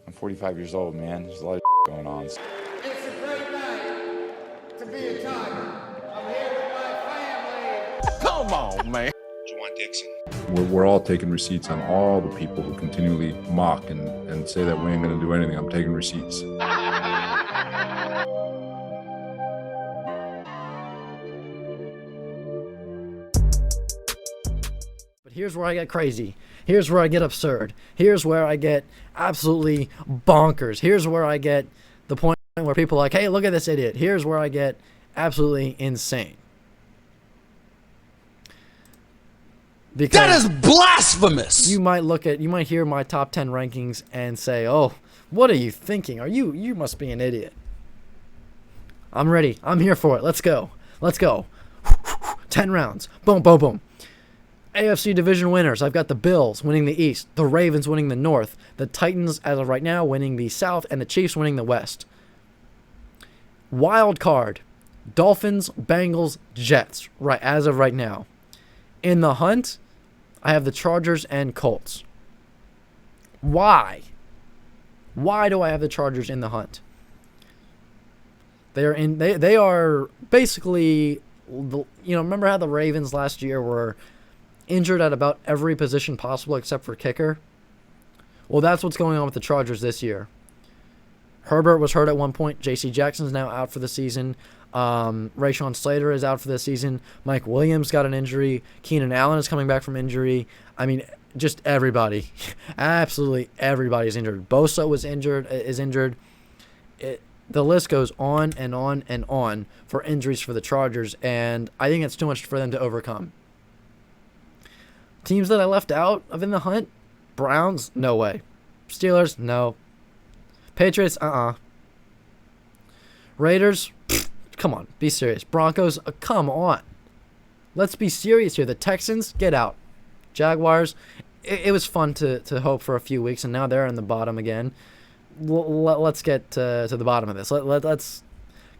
I'm 45 years old, man. There's a lot of going on. It's a great night to be a Tiger. I'm here with my family. Come on, man. Juwan Dixon. We're all taking receipts on all the people who continually mock and say that we ain't going to do anything. I'm taking receipts. But here's where I get crazy. Here's where I get absurd. Here's where I get absolutely bonkers. Here's where I get the point where people are like, hey, look at this idiot. Here's where I get absolutely insane. Because That is blasphemous. you might hear my top 10 rankings and say, oh, what are you thinking? You must be an idiot. I'm ready. I'm here for it. Let's go. 10 rounds. Boom, boom, boom. AFC division winners. I've got the Bills winning the East, the Ravens winning the North, the Titans as of right now winning the South, and the Chiefs winning the West. Wild card. Dolphins, Bengals, Jets, right as of right now. In the hunt, I have the Chargers and Colts. Why? Why do I have the Chargers in the hunt? They are basically, remember how the Ravens last year were injured at about every position possible except for kicker? Well, that's what's going on with the Chargers this year. Herbert was hurt at one point. J.C. Jackson's now out for the season. Rashawn Slater is out for the season. Mike Williams got an injury. Keenan Allen is coming back from injury. I mean, just everybody. Absolutely everybody is injured. Bosa is injured. The list goes on and on and on for injuries for the Chargers, and I think it's too much for them to overcome. Teams that I left out of in the hunt, Browns, no way. Steelers, no. Patriots, Raiders, come on, be serious. Broncos, come on. Let's be serious here. The Texans, get out. Jaguars, it was fun to hope for a few weeks, and now they're in the bottom again. Let's get to the bottom of this. Let's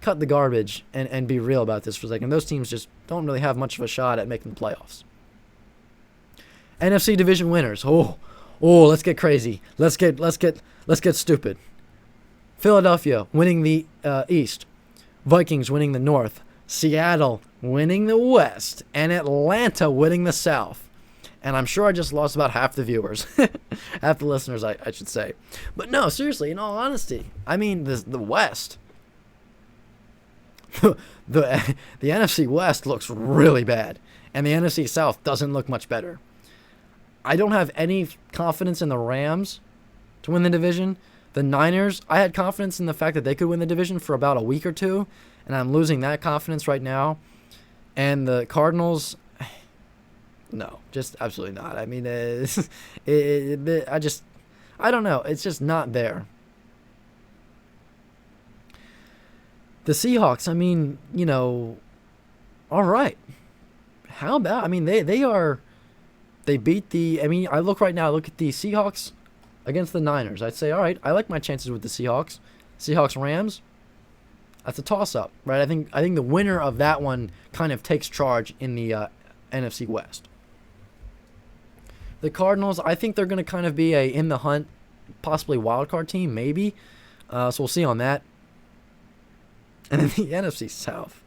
cut the garbage and be real about this for a second. Those teams just don't really have much of a shot at making the playoffs. NFC division winners. Oh, let's get crazy. Let's get stupid. Philadelphia winning the East. Vikings winning the North. Seattle winning the West. And Atlanta winning the South. And I'm sure I just lost about half the viewers. Half the listeners, I should say. But no, seriously, in all honesty, I mean, the West. the NFC West looks really bad. And the NFC South doesn't look much better. I don't have any confidence in the Rams to win the division. The Niners, I had confidence in the fact that they could win the division for about a week or two, and I'm losing that confidence right now. And the Cardinals, no, just absolutely not. I mean, I don't know. It's just not there. The Seahawks, I mean, all right. How about, I mean, they beat I look right now, look at the Seahawks against the Niners. I'd say, all right, I like my chances with the Seahawks. Seahawks-Rams, that's a toss-up, right? I think the winner of that one kind of takes charge in the NFC West. The Cardinals, I think they're going to kind of be a in the hunt, possibly wild card team, maybe. So we'll see on that. And then the NFC South.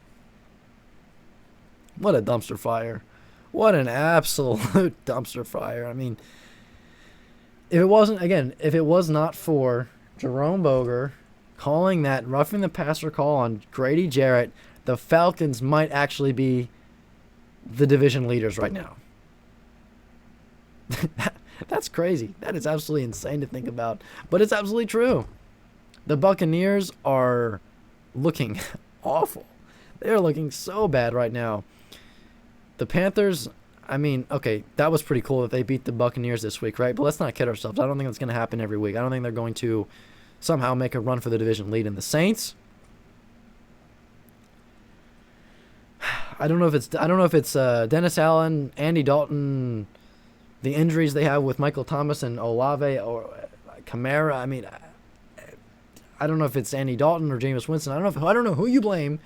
What a dumpster fire. What an absolute dumpster fire. I mean, if it was not for Jerome Boger calling that roughing the passer call on Grady Jarrett, the Falcons might actually be the division leaders right now. That's crazy. That is absolutely insane to think about. But it's absolutely true. The Buccaneers are looking awful. They're looking so bad right now. The Panthers, I mean, okay, that was pretty cool that they beat the Buccaneers this week, right? But let's not kid ourselves. I don't think that's going to happen every week. I don't think they're going to somehow make a run for the division lead. In the Saints, I don't know if it's Dennis Allen, Andy Dalton, the injuries they have with Michael Thomas and Olave or Kamara. I mean, I don't know if it's Andy Dalton or Jameis Winston. I don't know who you blame.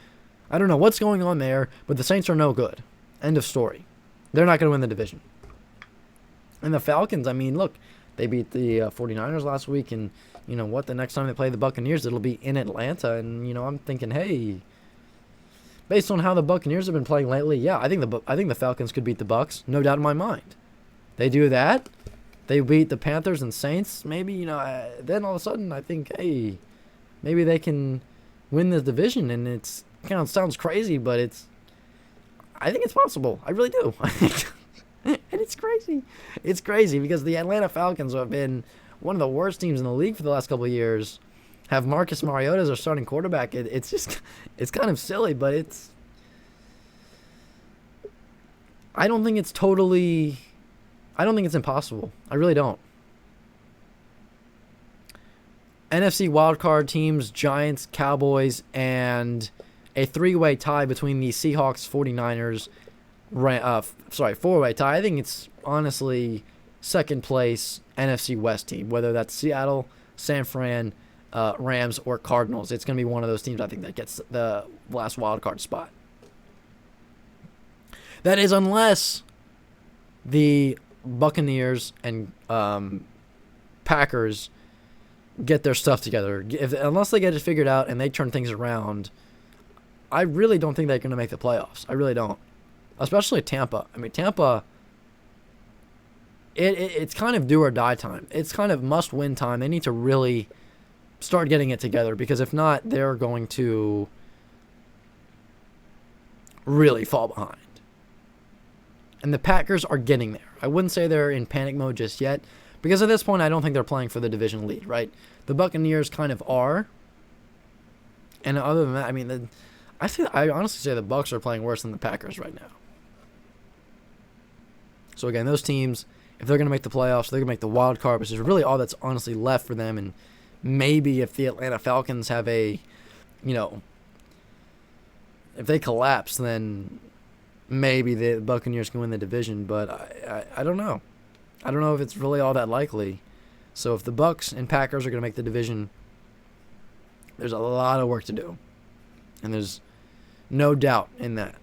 I don't know what's going on there, but the Saints are no good. End of story. They're not going to win the division. And the Falcons, I mean, look, They beat the 49ers last week, and you know what? The next time they play the Buccaneers, it'll be in Atlanta, and you know I'm thinking, hey, based on how the Buccaneers have been playing lately, yeah, I think the Falcons could beat the Bucs, no doubt in my mind. They do that, they beat the Panthers and Saints, maybe, you know, then all of a sudden I think, hey, maybe they can win the division, and it's kind of sounds crazy, but I think it's possible. I really do. And it's crazy. It's crazy because the Atlanta Falcons, who have been one of the worst teams in the league for the last couple of years, have Marcus Mariota as their starting quarterback. It's just, it's kind of silly, but I don't think it's impossible. I really don't. NFC wildcard teams, Giants, Cowboys, and a three-way tie between the Seahawks, 49ers, four-way tie. I think it's honestly second place NFC West team, whether that's Seattle, San Fran, Rams, or Cardinals. It's going to be one of those teams, I think, that gets the last wild card spot. That is unless the Buccaneers and Packers get their stuff together. Unless they get it figured out and they turn things around, I really don't think they're going to make the playoffs. I really don't. Especially Tampa. I mean, Tampa, it's kind of do or die time. It's kind of must-win time. They need to really start getting it together, because if not, they're going to really fall behind. And the Packers are getting there. I wouldn't say they're in panic mode just yet, because at this point, I don't think they're playing for the division lead, right? The Buccaneers kind of are. And other than that, I mean, I honestly say the Bucs are playing worse than the Packers right now. So again, those teams, if they're going to make the playoffs, they're going to make the wild card, which is really all that's honestly left for them. And maybe if the Atlanta Falcons have if they collapse, then maybe the Buccaneers can win the division. But I don't know. I don't know if it's really all that likely. So if the Bucs and Packers are going to make the division, there's a lot of work to do. And there's no doubt in that.